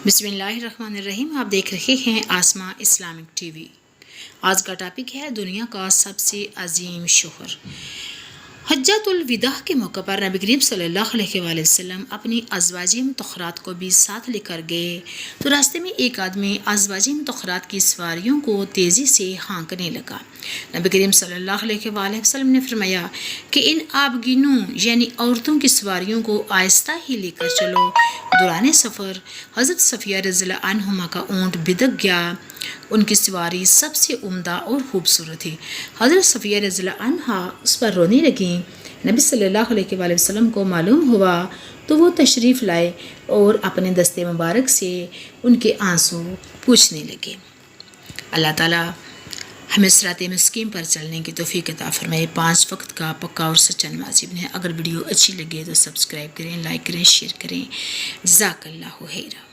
بسم اللہ الرحمن الرحیم. آپ دیکھ رہے ہیں آسما اسلامک ٹی وی. آج کا ٹاپک ہے دنیا کا سب سے عظیم شوہر. حجۃ الوداع کے موقع پر نبی کریم صلی اللہ علیہ وآلہ وسلم اپنی ازواج مطہرات کو بھی ساتھ لے کر گئے تو راستے میں ایک آدمی ازواج مطہرات کی سواریوں کو تیزی سے ہانکنے لگا. نبی کریم صلی اللہ علیہ وآلہ وسلم نے فرمایا کہ ان آبگینوں یعنی عورتوں کی سواریوں کو آہستہ ہی لے کر چلو. دوران سفر حضرت صفیہ رضی اللہ عنہما کا اونٹ بدک گیا. ان کی سواری سب سے عمدہ اور خوبصورت تھی. حضرت صفیہ رضی اللہ عنہا اس پر رونے لگیں. نبی صلی اللہ علیہ وآلہ وسلم کو معلوم ہوا تو وہ تشریف لائے اور اپنے دستے مبارک سے ان کے آنسو پوچھنے لگے. اللہ تعالیٰ ہمیں صراط مستقیم پر چلنے کی توفیق عطا فرمائے. 5 وقت کا پکا اور سچا نمازی بنیں. اگر ویڈیو اچھی لگے تو سبسکرائب کریں، لائک کریں، شیئر کریں. جزاک اللہ خیرا.